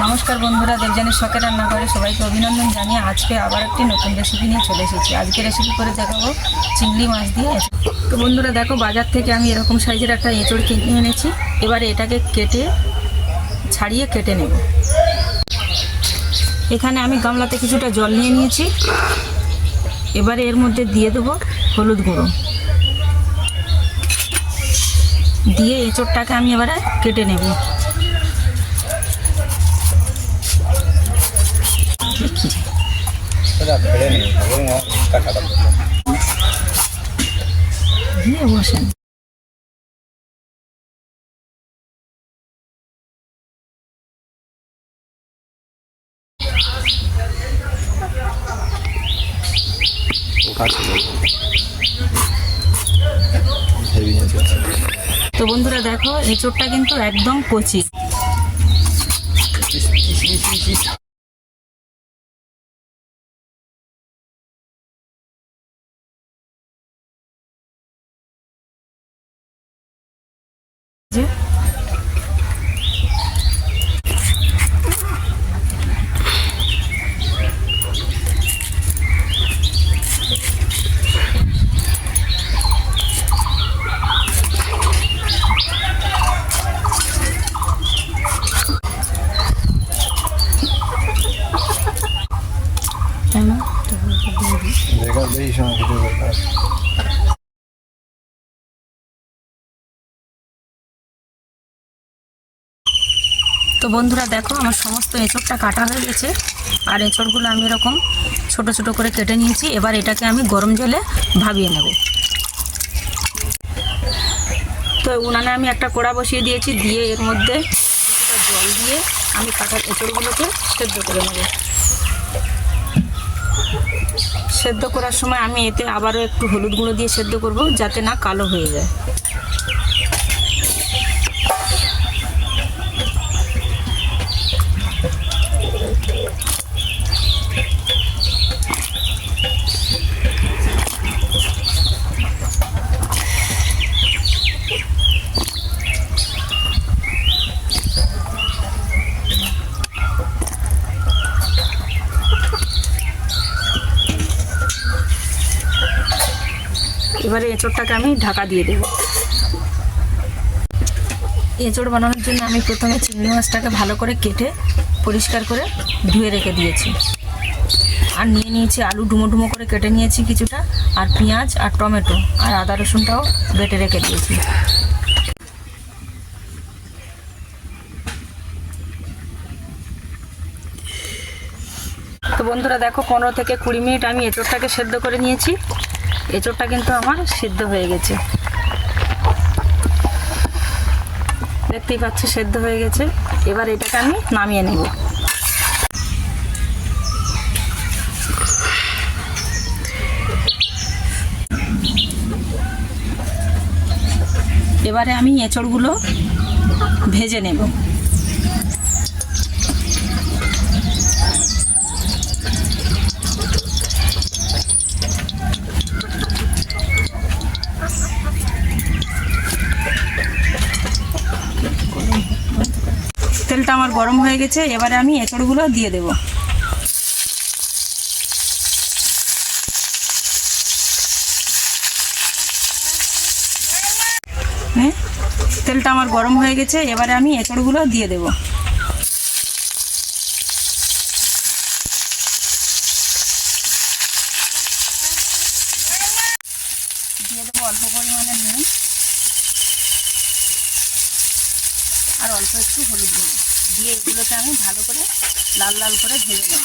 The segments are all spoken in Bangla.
নমস্কার বন্ধুরা, দেবযানীর শখের রান্নাঘরে সবাইকে অভিনন্দন জানিয়ে আজকে আবার একটি নতুন রেসিপি নিয়ে চলে এসেছি। আজকে রেসিপি করে দেখাবো চিংড়ি মাছ দিয়ে এঁচড়। তো বন্ধুরা দেখো, বাজার থেকে আমি এরকম সাইজের একটা এঁচড় কিনে এনেছি। এবারে এটাকে ছাড়িয়ে কেটে নেব। এখানে আমি গামলাতে কিছুটা জল নিয়ে নিয়েছি। এবারে এর মধ্যে দিয়ে দেবো হলুদ গুঁড়ো, দিয়ে এঁচড়টাকে আমি এবারে কেটে নেব। দিয়ে বসেন। তো বন্ধুরা দেখো, এঁচড়টা কিন্তু একদম কচি। তো বন্ধুরা দেখো, আমার সমস্ত এঁচড়টা কাটা হয়ে গেছে। আর এঁচড়গুলো আমি এরকম ছোট ছোট করে কেটে নিয়েছি। এবার এটাকে আমি গরম জলে ভাবিয়ে নেব। তো উনানে আমি একটা কড়া বসিয়ে দিয়েছি, দিয়ে এর মধ্যে কিছুটা জল দিয়ে আমি কাটা এঁচড়গুলোকে সেদ্ধ করে নেব। সেদ্ধ করার সময় আমি এতে আবারও একটু হলুদ গুঁড়ো দিয়ে সেদ্ধ করব, যাতে না কালো হয়ে যায়। এবারে এঁচড়টাকে আমি ঢাকা দিয়ে দেব। এঁচড় বানানোর জন্য আমি প্রথমে চিংড়ি মাছটাকে ভালো করে কেটে পরিষ্কার করে ধুয়ে রেখে দিয়েছি। আর নিয়ে নিয়েছি আলু, ডুমো ডুমো করে কেটে নিয়েছি কিছুটা, আর পেঁয়াজ আর টমেটো আর আদা রসুনটাও বেটে রেখে দিয়েছি। তো বন্ধুরা দেখো, 15 থেকে 20 মিনিট আমি এঁচড়টাকে সেদ্ধ করে নিয়েছি। এঁচড়টা কিন্তু আমার সিদ্ধ হয়ে গেছে, দেখতেই পাচ্ছ সেদ্ধ হয়ে গেছে। এবার এটাকে আমি নামিয়ে নেব। এবারে আমি এঁচড়গুলো ভেজে নেব। তেলটা আমার গরম হয়ে গেছে। এবারে আমি এঁচড়গুলো দিয়ে দেব। তেলটা আমার গরম হয়ে গেছে। এবারে আমি এঁচড়গুলো দিয়ে দেব। দিয়ে দেবো অল্প পরিমাণে নুন আর অল্প একটু হলুদ গুঁড়ো দিয়ে এগুলোকে আমি ভালো করে লাল লাল করে ভেজে নেব।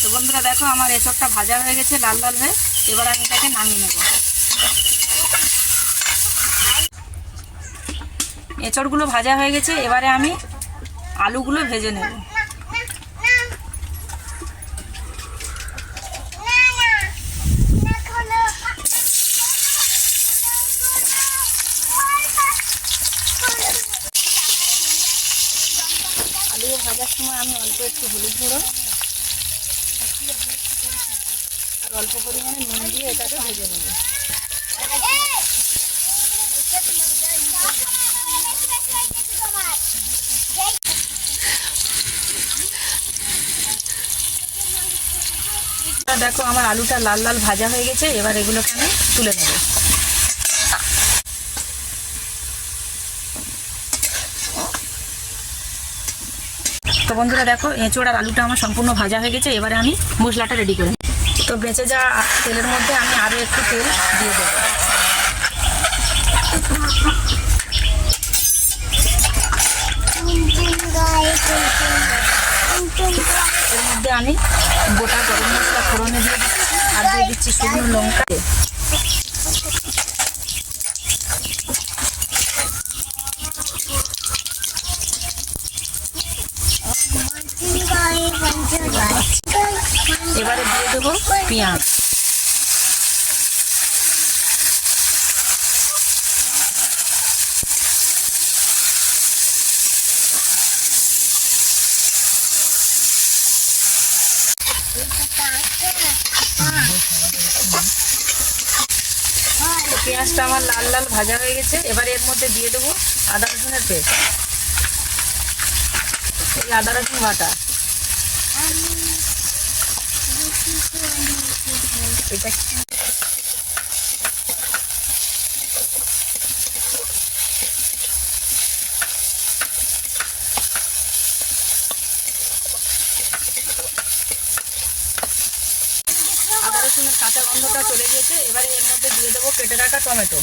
তো বন্ধুরা দেখো, আমার এঁচড়টা ভাজা হয়ে গেছে লাল লাল হয়ে। এবার আমি এটাকে নামিয়ে নেব। এঁচড়গুলো ভাজা হয়ে গেছে। এবারে আমি আলুগুলো ভেজে নেব। ভাজার সময় আমি অল্প একটু হলুদ গুঁড়ো আর অল্প পরিমাণে নুন দিয়ে এটাকে ভেজে নেব। দেখো আমার আলুটা লাল লাল ভাজা হয়ে গেছে, এবার এগুলোকে আমি তুলে নেব। তো বন্ধুরা দেখো এঁচোড় আর আলুটা আমার সম্পূর্ণ ভাজা হয়ে গেছে, এবারে আমি মশলাটা রেডি করে। তো বেঁচে যাওয়া তেলের মধ্যে আমি আরও একটু তেল দিয়ে দেবো। এর মধ্যে আমি গোটা গরম মশলা ফোড়নে দিয়ে দিচ্ছি আর দিয়ে দিচ্ছি শুকনো লঙ্কা। এবারে দিয়ে দেবো পেঁয়াজ। পেঁয়াজটা আমার লাল লাল ভাজা হয়ে গেছে, এবারে এর মধ্যে দিয়ে দেবো আদা রসুনের পেস্ট। এই আদা রসুন বাটা এটা আদা রসুনের কাঁচা গন্ধটা চলে গিয়েছে, এবারে এর মধ্যে দিয়ে দেবো কেটে রাখা টমেটো।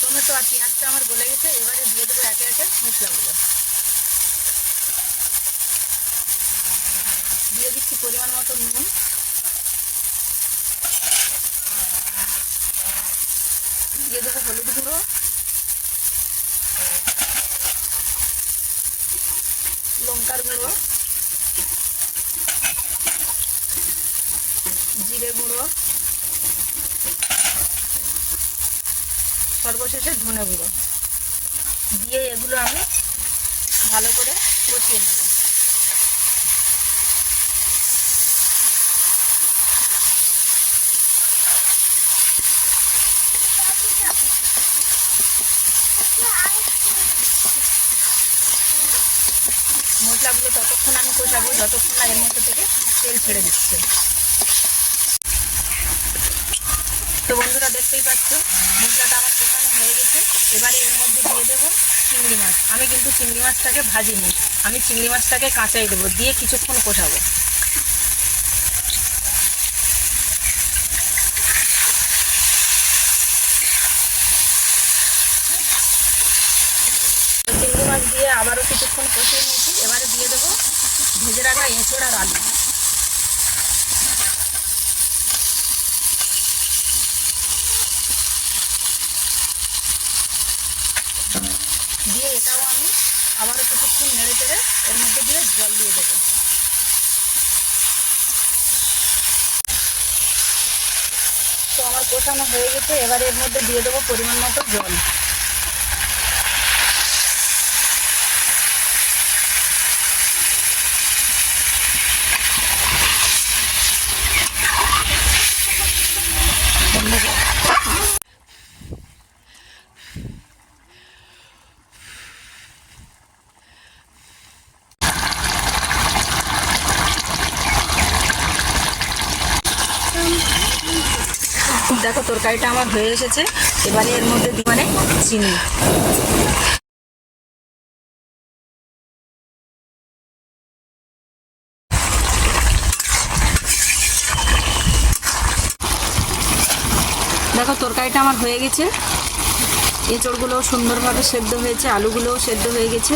টমেটো আর পেঁয়াজটা আমার গলে গেছে, এবারে দিয়ে দেবো একে একে মশলাগুলো। দিয়ে দিচ্ছি পরিমাণ মতো নুন, দিয়ে দেবো হলুদ গুঁড়ো, লঙ্কার গুঁড়ো, জিরে গুঁড়ো, সর্বশেষে ধনে গুঁড়ো দিয়ে এগুলো আমি ভালো করে কষিয়ে নেব। মশলাগুলো ততক্ষণ আমি কষাবো যতক্ষণ না এর মধ্যে থেকে তেল ছেড়ে দিচ্ছে। তো বন্ধুরা দেখতেই পাচ্ছ মশলাটা আমার কষানো হয়ে গেছে, এবারে এর মধ্যে দিয়ে দেবো চিংড়ি মাছ। আমি কিন্তু চিংড়ি মাছটাকে ভাজিনি, আমি চিংড়ি মাছটাকে কাঁচাই দেবো, দিয়ে কিছুক্ষণ কষাবো। চিংড়ি মাছ দিয়ে আবারও কিছুক্ষণ কষিয়ে নিয়েছি, এবারে দিয়ে দেবো ভেজে রাখা এঁচোড় আর আলু। দিয়ে এটাও আমি আবারও কিছুক্ষণ নেড়ে চেড়ে এর মধ্যে দিয়ে জল দিয়ে দেবো। তো আমার কষানো হয়ে গেছে, এবারে এর মধ্যে দিয়ে দেবো পরিমাণ মতো জল। দেখো তরকারিটা আমার হয়ে এসেছে, এবারে এর মধ্যে মানে চিনি। দেখো তরকারিটা আমার হয়ে গেছে, এঁচড়গুলোও সুন্দরভাবে সেদ্ধ হয়েছে, আলুগুলোও সেদ্ধ হয়ে গেছে,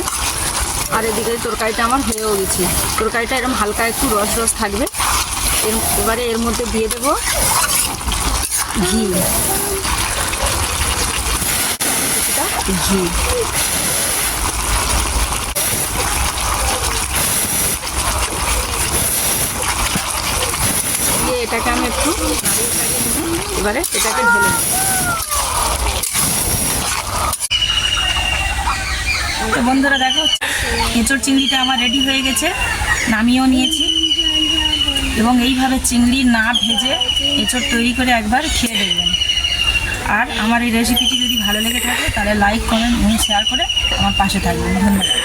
আর এদিকে তরকারিটা আমার হয়েও গেছে। তরকারিটা এরকম হালকা একটু রস রস থাকবে। এবারে এর মধ্যে দিয়ে দেবো ঘি। ঘি। এটাকে আমি একটু এবারে এটাকে ঢেলে নেব। তো বন্ধুরা দেখো, এঁচড় চিংড়িটা আমার রেডি হয়ে গেছে, নামিয়েও নিয়েছি। এবং এইভাবে চিংড়ি না ভেজে এঁচড় তৈরি করে একবার খেয়ে দেখবেন। আর আমার এই রেসিপিটি যদি ভালো লেগে থাকে তাহলে লাইক কমেন্ট এবং শেয়ার করে আমার পাশে থাকবেন। ধন্যবাদ।